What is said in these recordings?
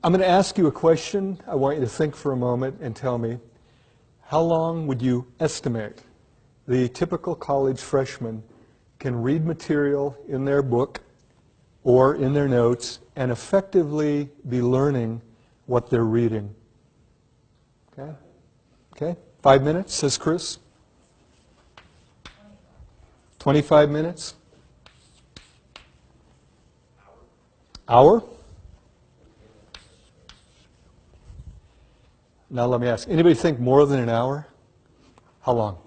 I'm going to ask you a question. I want you to think for a moment and tell me, how long would you estimate the typical college freshman can read material in their book or in their notes and effectively be learning what they're reading? Okay? Okay? 5 minutes, says Chris. 25 minutes? Hour? Now let me ask, anybody think more than an hour? How long?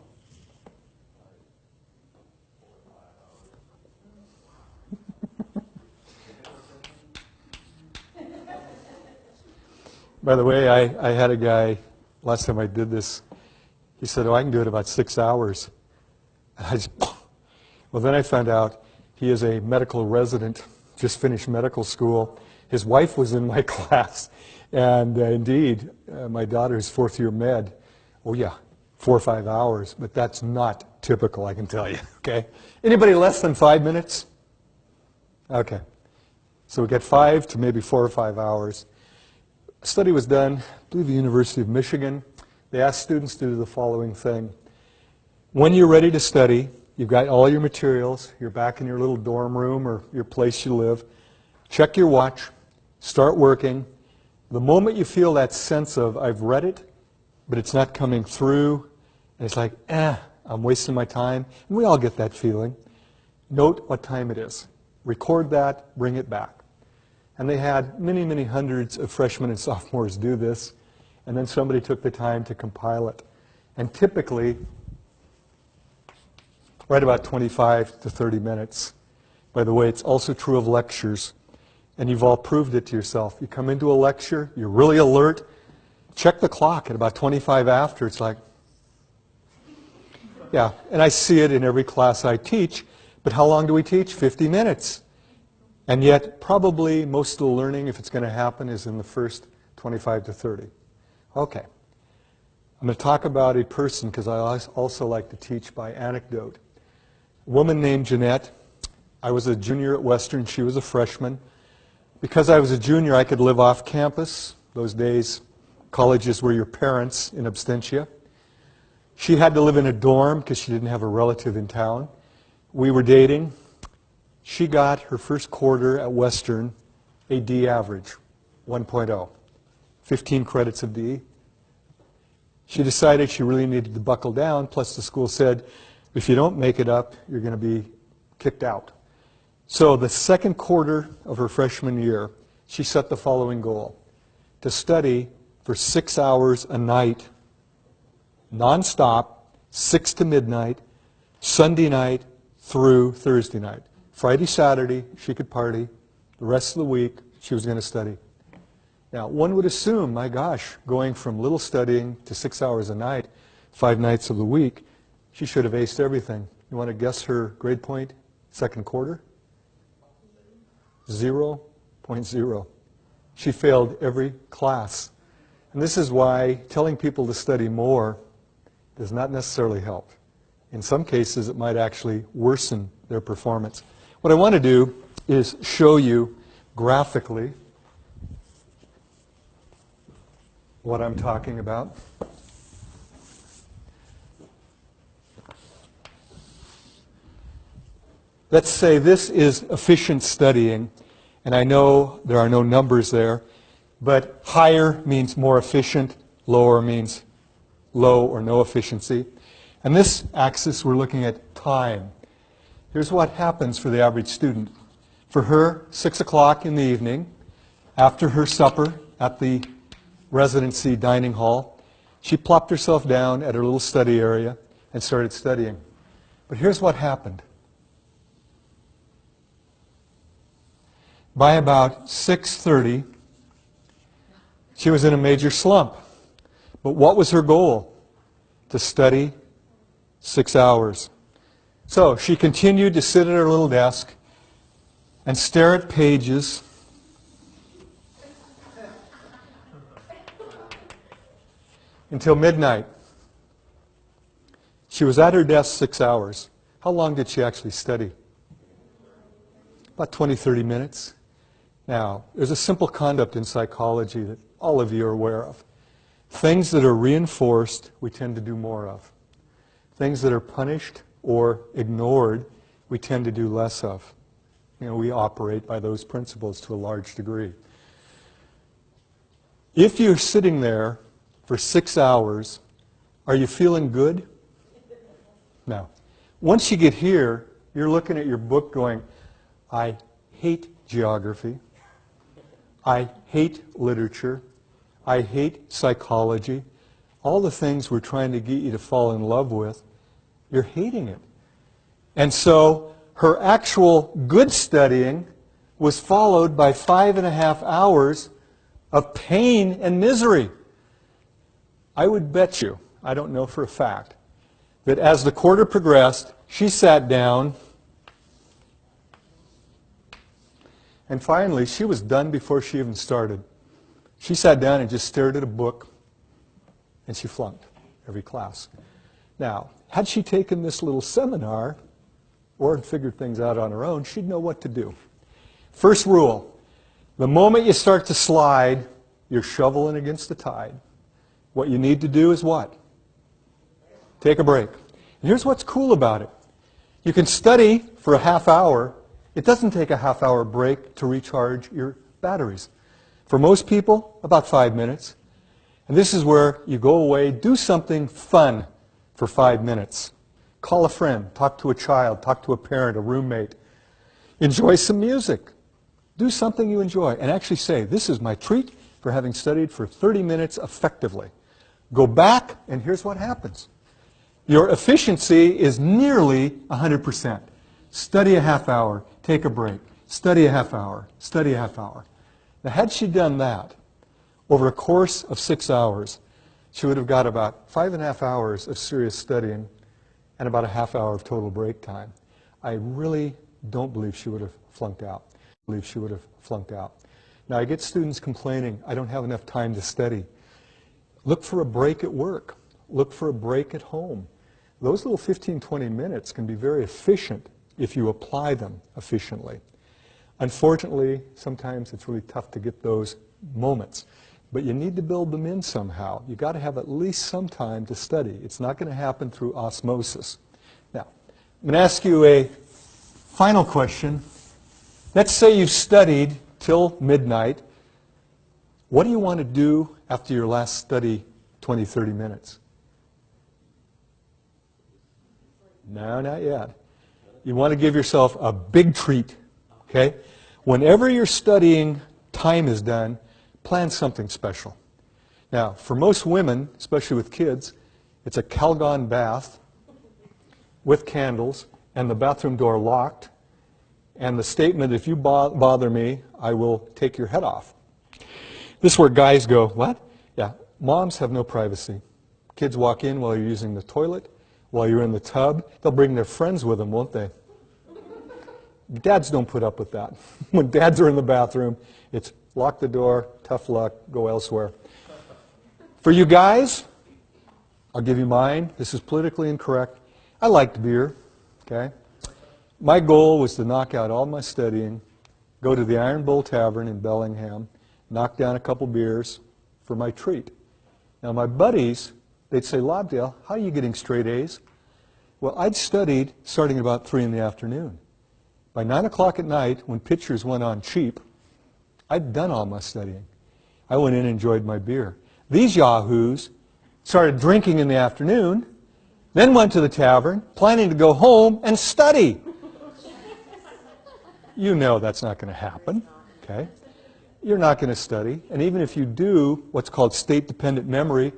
By the way, I had a guy, last time I did this, he said, oh, I can do it about 6 hours. And I just, well, then I found out he is a medical resident, just finished medical school. His wife was in my class. And indeed, my daughter's fourth year med, oh yeah, 4 or 5 hours, but that's not typical, I can tell you, okay? Anybody less than 5 minutes? Okay. So we get 5 to maybe 4 or 5 hours. A study was done, I believe the University of Michigan. They asked students to do the following thing. When you're ready to study, you've got all your materials, you're back in your little dorm room or your place you live, check your watch, start working. The moment you feel that sense of, I've read it, but it's not coming through, and it's like, I'm wasting my time, and we all get that feeling, note what time it is. Record that, bring it back. And they had many, many hundreds of freshmen and sophomores do this, and then somebody took the time to compile it. And typically, right about 25 to 30 minutes. By the way, it's also true of lectures. And you've all proved it to yourself. You come into a lecture, you're really alert, check the clock at about 25 after, it's like, yeah, and I see it in every class I teach, but how long do we teach? 50 minutes. And yet, probably most of the learning, if it's going to happen, is in the first 25 to 30. Okay. I'm going to talk about a person, because I also like to teach by anecdote. A woman named Jeanette. I was a junior at Western, she was a freshman. Because I was a junior, I could live off campus. Those days, colleges were your parents in absentia. She had to live in a dorm because she didn't have a relative in town. We were dating. She got her first quarter at Western a D average, 1.0, 15 credits of D. She decided she really needed to buckle down, plus the school said, if you don't make it up, you're going to be kicked out. So the second quarter of her freshman year, she set the following goal: to study for 6 hours a night, nonstop, 6 to midnight, Sunday night through Thursday night. Friday, Saturday, she could party. The rest of the week, she was going to study. Now, one would assume, my gosh, going from little studying to 6 hours a night, 5 nights of the week, she should have aced everything. You want to guess her grade point, second quarter? 0.0. She failed every class. And this is why telling people to study more does not necessarily help. In some cases, it might actually worsen their performance. What I want to do is show you graphically what I'm talking about. Let's say this is efficient studying, and I know there are no numbers there, but higher means more efficient, lower means low or no efficiency. And this axis, we're looking at time. Here's what happens for the average student. For her, 6 o'clock in the evening, after her supper at the residency dining hall, she plopped herself down at her little study area and started studying. But here's what happened. By about 6:30, she was in a major slump. But what was her goal? To study 6 hours. So she continued to sit at her little desk and stare at pages until midnight. She was at her desk 6 hours. How long did she actually study? About 20, 30 minutes. Now, there's a simple conduct in psychology that all of you are aware of. Things that are reinforced, we tend to do more of. Things that are punished or ignored, we tend to do less of. You know, we operate by those principles to a large degree. If you're sitting there for 6 hours, are you feeling good? No. Once you get here, you're looking at your book going, I hate geography. I hate literature. I hate psychology. All the things we're trying to get you to fall in love with, you're hating it. And so her actual good studying was followed by 5.5 hours of pain and misery. I would bet you, I don't know for a fact, that as the quarter progressed, she sat down, and finally she was done before she even started. She sat down and just stared at a book, and she flunked every class. Now, had she taken this little seminar or figured things out on her own, she'd know what to do. First rule, the moment you start to slide, you're shoveling against the tide. What you need to do is what? Take a break. And here's what's cool about it. You can study for a half hour. It doesn't take a half-hour break to recharge your batteries. For most people, about 5 minutes. And this is where you go away, do something fun for 5 minutes. Call a friend, talk to a child, talk to a parent, a roommate. Enjoy some music. Do something you enjoy. And actually say, this is my treat for having studied for 30 minutes effectively. Go back, and here's what happens. Your efficiency is nearly 100%. Study a half hour, take a break. Study a half hour, study a half hour. Now, had she done that over a course of 6 hours, she would have got about 5.5 hours of serious studying and about a half hour of total break time. I really don't believe she would have flunked out. Now, I get students complaining, I don't have enough time to study. Look for a break at work. Look for a break at home. Those little 15, 20 minutes can be very efficient if you apply them efficiently. Unfortunately, sometimes it's really tough to get those moments. But you need to build them in somehow. You've got to have at least some time to study. It's not going to happen through osmosis. Now, I'm going to ask you a final question. Let's say you've studied till midnight. What do you want to do after your last study 20, 30 minutes? No, not yet. You want to give yourself a big treat, okay? Whenever your studying time is done, plan something special. Now, for most women, especially with kids, it's a Calgon bath with candles and the bathroom door locked and the statement, if you bother me, I will take your head off. This is where guys go, what? Yeah, moms have no privacy. Kids walk in while you're using the toilet, while you're in the tub. They'll bring their friends with them, won't they? Dads don't put up with that. When dads are in the bathroom, it's lock the door, tough luck, go elsewhere. For you guys, I'll give you mine. This is politically incorrect. I liked beer, okay? My goal was to knock out all my studying, go to the Iron Bull Tavern in Bellingham, knock down a couple beers for my treat. Now, my buddies, they'd say, Lobdell, how are you getting straight A's? Well, I'd studied starting about 3 in the afternoon. By 9 o'clock at night, when pictures went on cheap, I'd done all my studying. I went in and enjoyed my beer. These yahoos started drinking in the afternoon, then went to the tavern, planning to go home and study. You know that's not going to happen, okay? You're not going to study, and even if you do what's called state-dependent memory,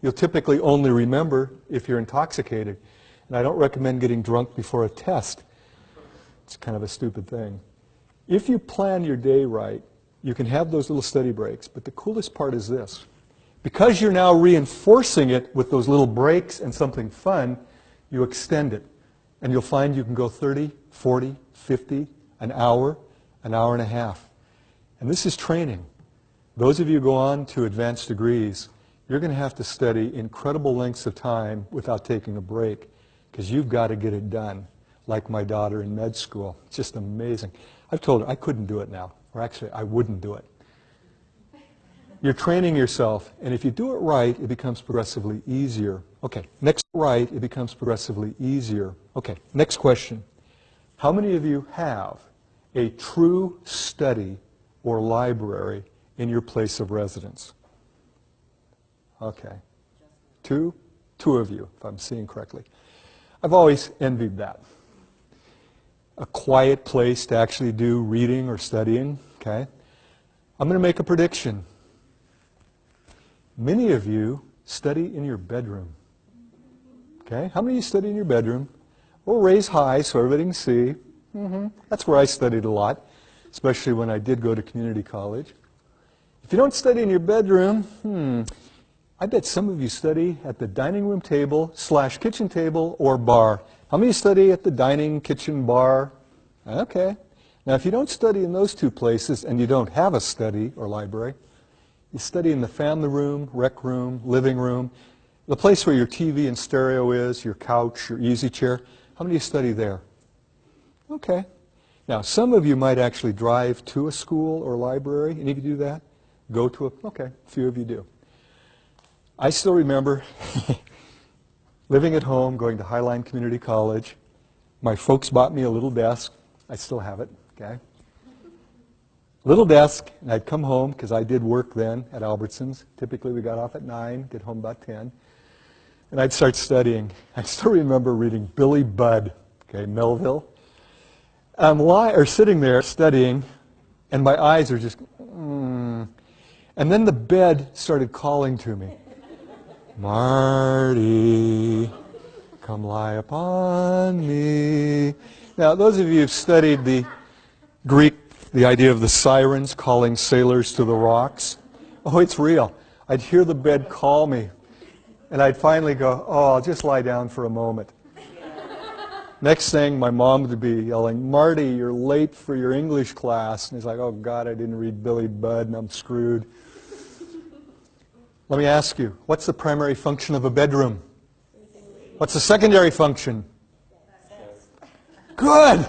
you'll typically only remember if you're intoxicated. And I don't recommend getting drunk before a test. It's kind of a stupid thing. If you plan your day right, you can have those little study breaks, but the coolest part is this. Because you're now reinforcing it with those little breaks and something fun, you extend it. And you'll find you can go 30, 40, 50, an hour and a half. And this is training. Those of you who go on to advanced degrees, you're going to have to study incredible lengths of time without taking a break, because you've got to get it done, like my daughter in med school. It's just amazing. I've told her I couldn't do it now. Or actually, I wouldn't do it. You're training yourself, and if you do it right, it becomes progressively easier. Okay, next right, it becomes progressively easier. Okay, next question. How many of you have a true study or library in your place of residence? Okay. Two of you, if I'm seeing correctly. I've always envied that. A quiet place to actually do reading or studying, okay? I'm going to make a prediction. Many of you study in your bedroom. Okay? How many of you study in your bedroom? We'll raise high so everybody can see. That's where I studied a lot, especially when I did go to community college. If you don't study in your bedroom, I bet some of you study at the dining room table / kitchen table or bar. How many study at the dining, kitchen, bar? Okay. Now, if you don't study in those two places and you don't have a study or library, you study in the family room, rec room, living room, the place where your TV and stereo is, your couch, your easy chair. How many of you study there? Okay. Now, some of you might actually drive to a school or library. Any of you do that? Go to a, okay, a few of you do. I still remember living at home, going to Highline Community College. My folks bought me a little desk. I still have it, okay? Little desk, and I'd come home, because I did work then at Albertsons. Typically we got off at 9, get home about 10. And I'd start studying. I still remember reading Billy Budd, okay, Melville. I'm sitting there studying, and my eyes are just, And then the bed started calling to me. Marty, come lie upon me. Now, those of you who've studied the Greek, the idea of the sirens calling sailors to the rocks, oh, it's real. I'd hear the bed call me, and I'd finally go, oh, I'll just lie down for a moment. Next thing, my mom would be yelling, Marty, you're late for your English class. And he's like, oh, God, I didn't read Billy Budd, and I'm screwed. Let me ask you, what's the primary function of a bedroom? What's the secondary function? Good!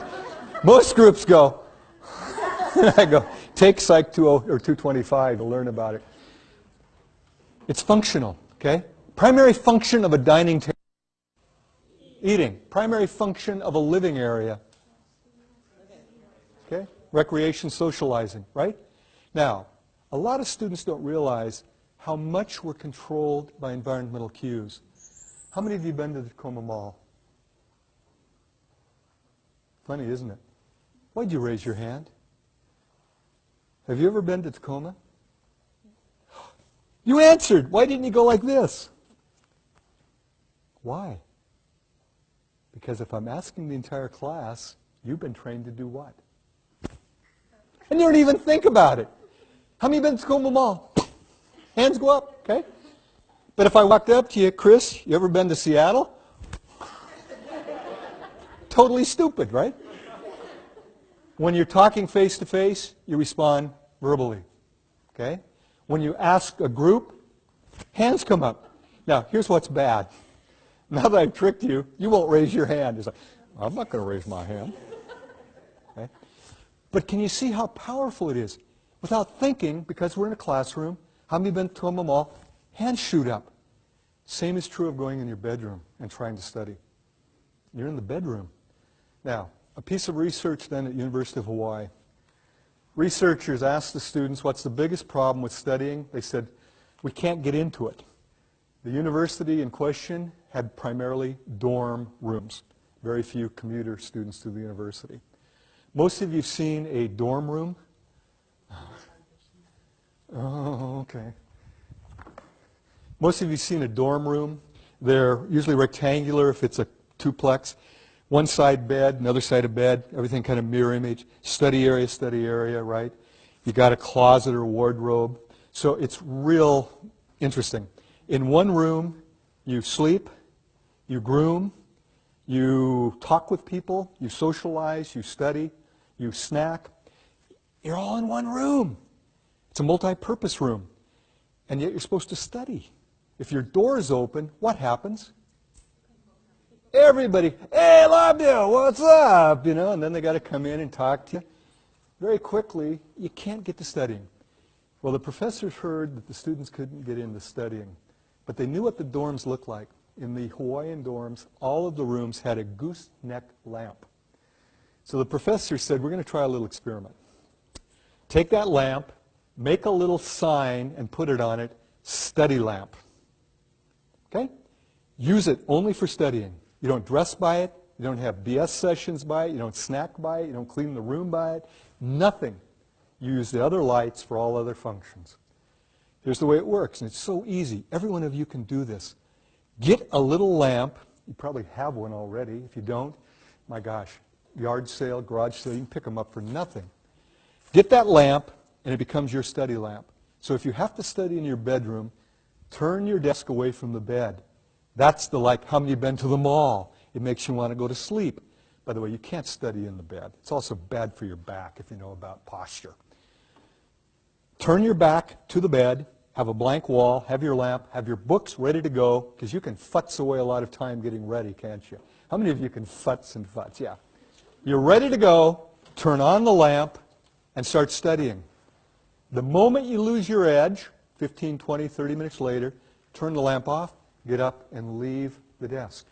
Most groups go. I go, take Psych 20 or 225 to learn about it. It's functional, okay? Primary function of a dining table. Eating. Primary function of a living area. Okay? Recreation, socializing, right? Now, a lot of students don't realize how much we're controlled by environmental cues. How many of you have been to the Tacoma Mall? Funny, isn't it? Why'd you raise your hand? Have you ever been to Tacoma? You answered. Why didn't you go like this? Why? Because if I'm asking the entire class, you've been trained to do what? And you don't even think about it. How many have been to Tacoma Mall? Hands go up, okay? But if I walked up to you, Chris, you ever been to Seattle? Totally stupid, right? When you're talking face to face, you respond verbally, okay? When you ask a group, hands come up. Now, here's what's bad. Now that I've tricked you, you won't raise your hand. It's like, I'm not going to raise my hand. Okay? But can you see how powerful it is? Without thinking, because we're in a classroom, how many have been to Tacoma Mall? Hands shoot up. Same is true of going in your bedroom and trying to study. You're in the bedroom. Now, a piece of research then at University of Hawaii. Researchers asked the students, what's the biggest problem with studying? They said, we can't get into it. The university in question had primarily dorm rooms. Very few commuter students to the university. Most of you have seen a dorm room. Oh, okay. Most of you have seen a dorm room. They're usually rectangular if it's a duplex. One side bed, another side of bed, everything kind of mirror image. Study area, right? You got a closet or wardrobe. So it's real interesting. In one room, you sleep, you groom, you talk with people, you socialize, you study, you snack. You're all in one room. It's a multi-purpose room. And yet you're supposed to study. If your door is open, what happens? Everybody, hey, love you, what's up? You know, and then they got to come in and talk to you. very quickly, you can't get to studying. Well, the professors heard that the students couldn't get into studying, but they knew what the dorms looked like. In the Hawaiian dorms, all of the rooms had a gooseneck lamp. So the professor said, we're going to try a little experiment. Take that lamp, make a little sign, and put it on it, study lamp. Okay? Use it only for studying. You don't dress by it. You don't have BS sessions by it. You don't snack by it. You don't clean the room by it. Nothing. You use the other lights for all other functions. Here's the way it works, and it's so easy. Every one of you can do this. Get a little lamp. You probably have one already. If you don't, my gosh, yard sale, garage sale, you can pick them up for nothing. Get that lamp, and it becomes your study lamp. So if you have to study in your bedroom, turn your desk away from the bed. That's the like, how many have been to the mall? It makes you want to go to sleep. By the way, you can't study in the bed. It's also bad for your back if you know about posture. Turn your back to the bed, have a blank wall, have your lamp, have your books ready to go, because you can futz away a lot of time getting ready, can't you? How many of you can futz and futz? Yeah. You're ready to go, turn on the lamp, and start studying. The moment you lose your edge, 15, 20, 30 minutes later, turn the lamp off, get up, and leave the desk.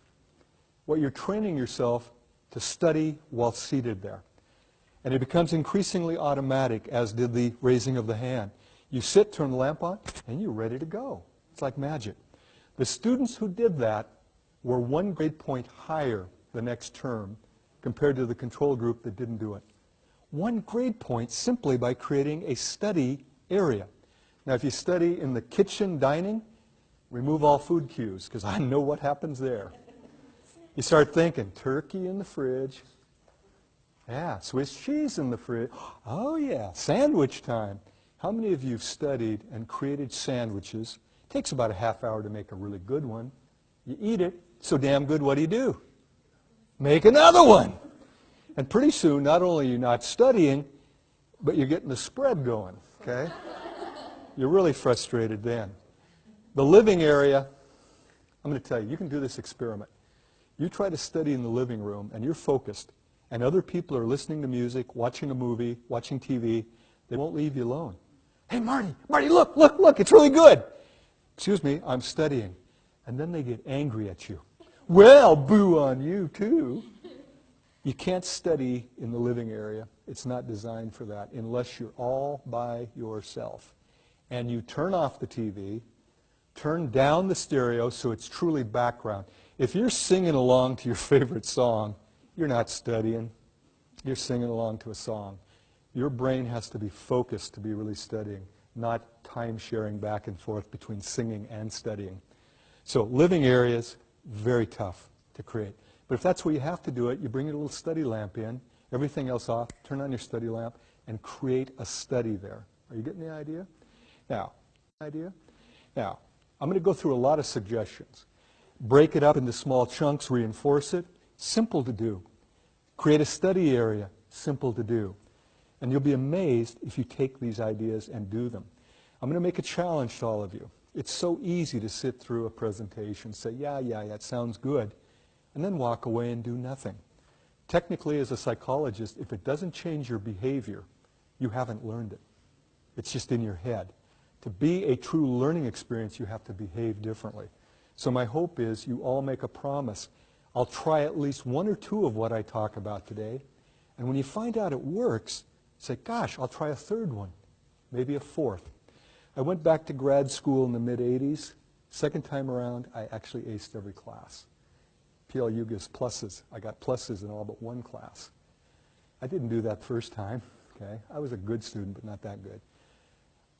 What you're training yourself to study while seated there. And it becomes increasingly automatic, as did the raising of the hand. You sit, turn the lamp on, and you're ready to go. It's like magic. The students who did that were 1 grade point higher the next term compared to the control group that didn't do it. 1 grade point simply by creating a study area. Now, if you study in the kitchen dining, remove all food cues, because I know what happens there. You start thinking, turkey in the fridge. Yeah, Swiss cheese in the fridge. Oh, yeah, sandwich time. How many of you have studied and created sandwiches? It takes about a half hour to make a really good one. You eat it, so damn good, what do? Make another one. And pretty soon, not only are you not studying, but you're getting the spread going, okay? You're really frustrated then. The living area, I'm going to tell you, you can do this experiment. You try to study in the living room, and you're focused, and other people are listening to music, watching a movie, watching TV. They won't leave you alone. Hey, Marty, look, it's really good. Excuse me, I'm studying. And then they get angry at you. Well, boo on you, too. You can't study in the living area. It's not designed for that unless you're all by yourself. And you turn off the TV, turn down the stereo so it's truly background. If you're singing along to your favorite song, you're not studying. You're singing along to a song. Your brain has to be focused to be really studying, not time sharing back and forth between singing and studying. So living areas, very tough to create. But if that's where you have to do it, you bring a little study lamp in, everything else off, turn on your study lamp, and create a study there. Are you getting the idea? Now, I'm going to go through a lot of suggestions. Break it up into small chunks, reinforce it. Simple to do. Create a study area. Simple to do. And you'll be amazed if you take these ideas and do them. I'm going to make a challenge to all of you. It's so easy to sit through a presentation, say, yeah, it sounds good, and then walk away and do nothing. Technically, as a psychologist, if it doesn't change your behavior, you haven't learned it. It's just in your head. To be a true learning experience, you have to behave differently. So my hope is you all make a promise. I'll try at least 1 or 2 of what I talk about today. And when you find out it works, say, gosh, I'll try a 3rd one, maybe a 4th. I went back to grad school in the mid-'80s. Second time around, I actually aced every class. PLU gives pluses. I got pluses in all but 1 class. I didn't do that first time. Okay? I was a good student, but not that good.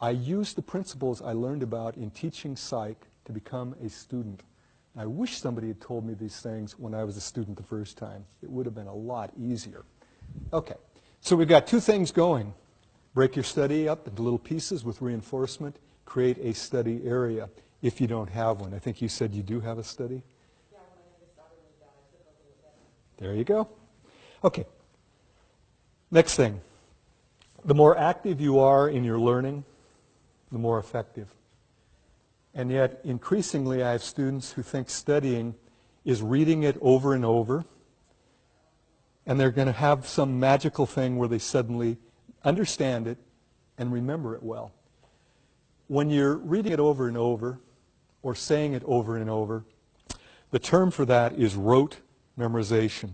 I used the principles I learned about in teaching psych to become a student. I wish somebody had told me these things when I was a student the first time. It would have been a lot easier. Okay, so we've got 2 things going. Break your study up into little pieces with reinforcement. Create a study area if you don't have one. I think you said you do have a study? Yeah, when my youngest daughter moved out, I took a little bit. There you go. Okay, next thing. The more active you are in your learning, the more effective. And yet, increasingly, I have students who think studying is reading it over and over, and they're going to have some magical thing where they suddenly understand it, and remember it well. When you're reading it over and over, or saying it over and over, the term for that is rote memorization,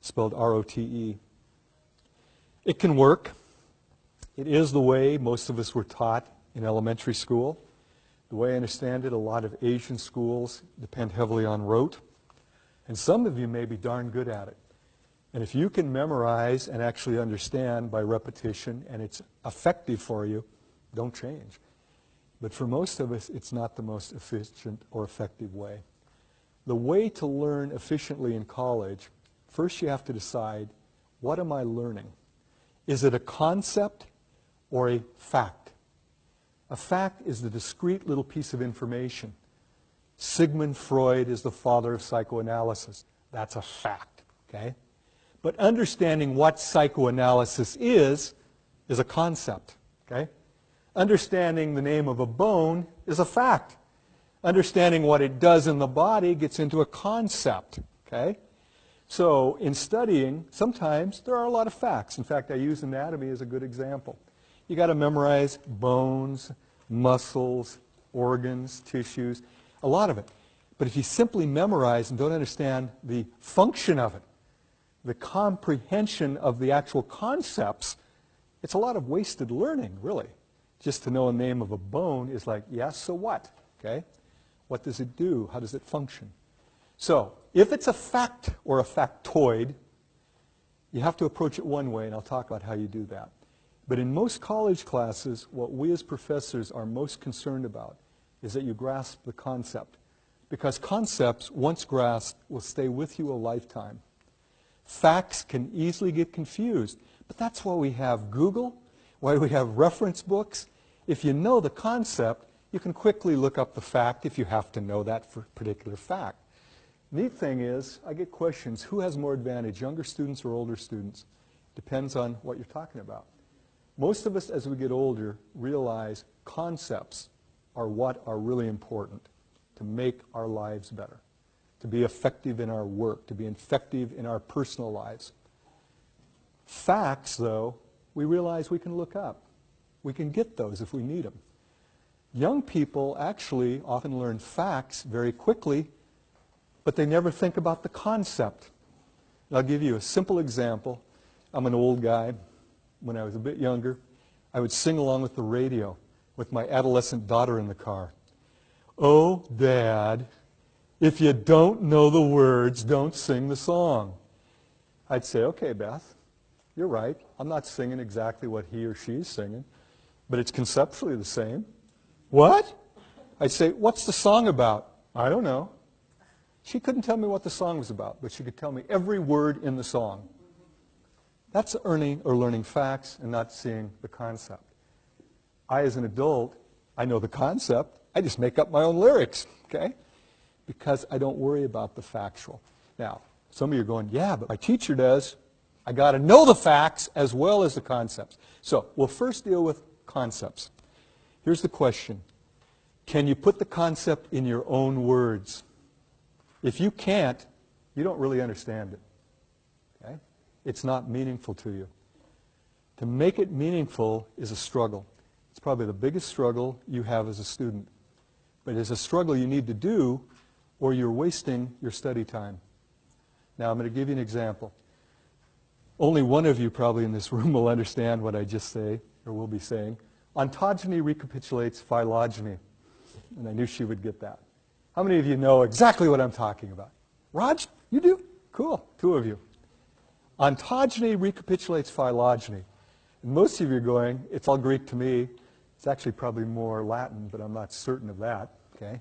spelled R-O-T-E. It can work. It is the way most of us were taught in elementary school. The way I understand it, a lot of Asian schools depend heavily on rote. And some of you may be darn good at it. And if you can memorize and actually understand by repetition, and it's effective for you, don't change. But for most of us, it's not the most efficient or effective way. The way to learn efficiently in college, first you have to decide, what am I learning? Is it a concept or a fact? A fact is the discrete little piece of information. Sigmund Freud is the father of psychoanalysis. That's a fact, okay? But understanding what psychoanalysis is a concept, okay? Understanding the name of a bone is a fact. Understanding what it does in the body gets into a concept, okay? So in studying, sometimes there are a lot of facts. In fact, I use anatomy as a good example. You got to memorize bones, muscles, organs, tissues, a lot of it. But if you simply memorize and don't understand the function of it, the comprehension of the actual concepts, it's a lot of wasted learning, really. Just to know a name of a bone is like, yes, so what? Okay? What does it do? How does it function? So, if it's a fact or a factoid, you have to approach it one way, and I'll talk about how you do that. But in most college classes, what we as professors are most concerned about is that you grasp the concept. Because concepts, once grasped, will stay with you a lifetime. Facts can easily get confused, but that's why we have Google, why we have reference books. If you know the concept, you can quickly look up the fact if you have to know that for a particular fact. Neat thing is, I get questions, who has more advantage, younger students or older students? Depends on what you're talking about. Most of us, as we get older, realize concepts are what are really important to make our lives better, to be effective in our work, to be effective in our personal lives. Facts, though, we realize we can look up. We can get those if we need them. Young people actually often learn facts very quickly, but they never think about the concept. And I'll give you a simple example. I'm an old guy. When I was a bit younger, I would sing along with the radio with my adolescent daughter in the car. Oh, Dad, if you don't know the words, don't sing the song. I'd say, okay, Beth, you're right. I'm not singing exactly what he or she is singing, but it's conceptually the same. What? I'd say, what's the song about? I don't know. She couldn't tell me what the song was about, but she could tell me every word in the song. That's learning facts and not seeing the concept. I, as an adult, I know the concept. I just make up my own lyrics, okay? Because I don't worry about the factual. Now, some of you are going, yeah, but my teacher does. I got to know the facts as well as the concepts. So we'll first deal with concepts. Here's the question. Can you put the concept in your own words? If you can't, you don't really understand it. Okay? It's not meaningful to you. To make it meaningful is a struggle. It's probably the biggest struggle you have as a student. But it's a struggle you need to do or you're wasting your study time. Now I'm going to give you an example. Only one of you probably in this room will understand what I just say, or will be saying. Ontogeny recapitulates phylogeny. And I knew she would get that. How many of you know exactly what I'm talking about? Raj, you do? Cool, 2 of you. Ontogeny recapitulates phylogeny. And most of you are going, it's all Greek to me. It's actually probably more Latin, but I'm not certain of that. Okay?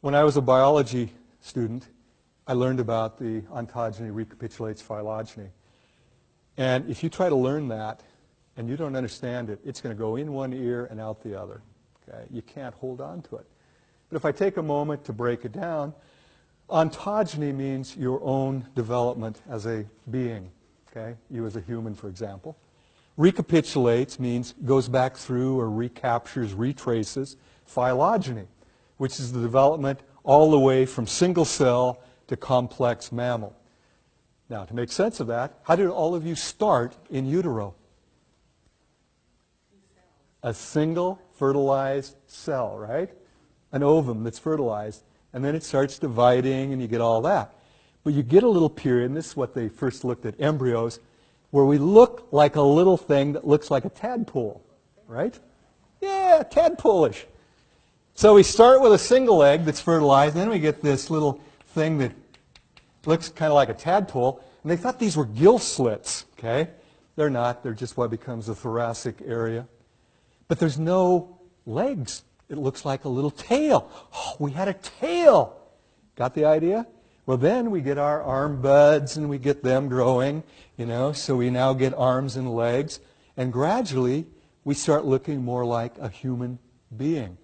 When I was a biology student, I learned about the ontogeny recapitulates phylogeny. And if you try to learn that and you don't understand it, it's going to go in one ear and out the other. Okay? You can't hold on to it. But if I take a moment to break it down, ontogeny means your own development as a being, okay? You as a human, for example. Recapitulates means goes back through or recaptures, retraces phylogeny, which is the development all the way from single cell to complex mammal. Now, to make sense of that, how did all of you start in utero? A single fertilized cell, right? An ovum that's fertilized. And then it starts dividing and you get all that. But you get a little period, and this is what they first looked at embryos, where we look like a little thing that looks like a tadpole, right? Yeah, tadpole-ish. So we start with a single egg that's fertilized, and then we get this little thing that looks kind of like a tadpole, and they thought these were gill slits, okay? They're not. They're just what becomes the thoracic area. But there's no legs. It looks like a little tail. Oh, we had a tail. Got the idea? Well, then we get our arm buds, and we get them growing, you know, so we now get arms and legs, and gradually we start looking more like a human being.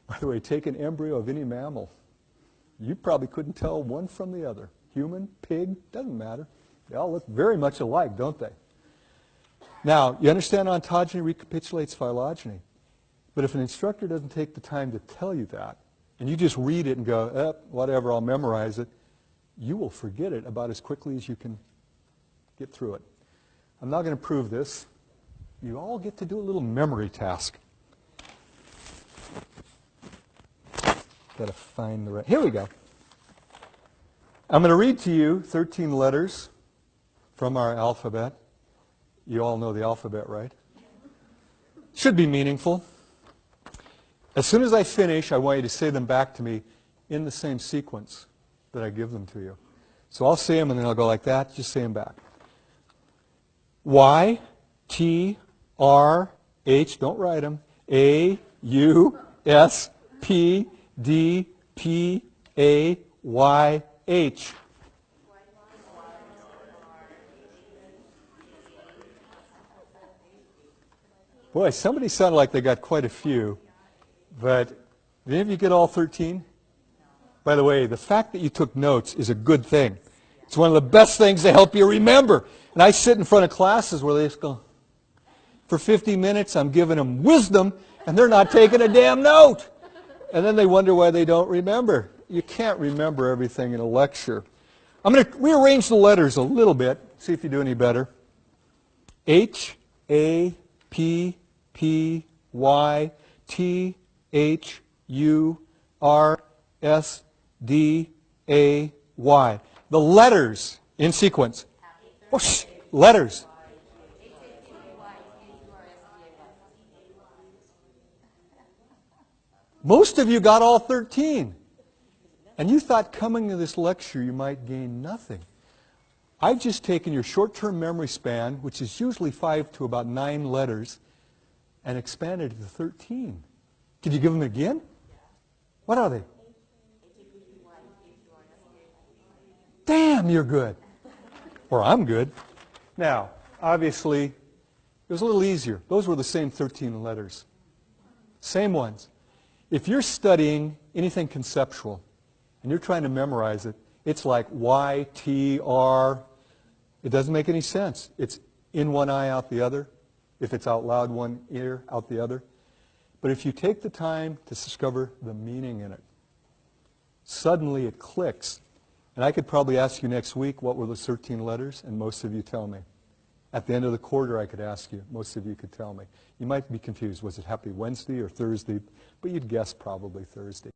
By the way, take an embryo of any mammal. You probably couldn't tell one from the other. Human, pig, doesn't matter. They all look very much alike, don't they? Now, you understand ontogeny recapitulates phylogeny. But if an instructor doesn't take the time to tell you that, and you just read it and go, whatever, I'll memorize it, you will forget it about as quickly as you can get through it. I'm not going to prove this. You all get to do a little memory task. Got to find the right. Here we go. I'm going to read to you 13 letters from our alphabet. You all know the alphabet, right? Should be meaningful. As soon as I finish, I want you to say them back to me in the same sequence that I give them to you. So I'll say them and then I'll go like that. Just say them back. Y, T, R, H, don't write them. A, U, S, P, D, P, A, Y, H. Boy, somebody sounded like they got quite a few. But did any of you get all 13? By the way, the fact that you took notes is a good thing. It's one of the best things to help you remember. And I sit in front of classes where they just go, for 50 minutes I'm giving them wisdom, and they're not taking a damn note. And then they wonder why they don't remember. You can't remember everything in a lecture. I'm going to rearrange the letters a little bit, see if you do any better. H, A, P, P, Y, T, H, U, R, S, D, A, Y. The letters in sequence. Whoosh, letters. Most of you got all 13. And you thought coming to this lecture you might gain nothing. I've just taken your short-term memory span, which is usually 5 to about 9 letters, and expanded it to 13. Could you give them again? What are they? Damn, you're good. Or I'm good. Now, obviously, it was a little easier. Those were the same 13 letters. Same ones. If you're studying anything conceptual, and you're trying to memorize it, it's like Y, T, R. It doesn't make any sense. It's in one eye, out the other. If it's out loud, one ear, out the other. But if you take the time to discover the meaning in it, suddenly it clicks. And I could probably ask you next week, what were the 13 letters? And most of you tell me. At the end of the quarter, I could ask you. Most of you could tell me. You might be confused. Was it Happy Wednesday or Thursday? But you'd guess probably Thursday.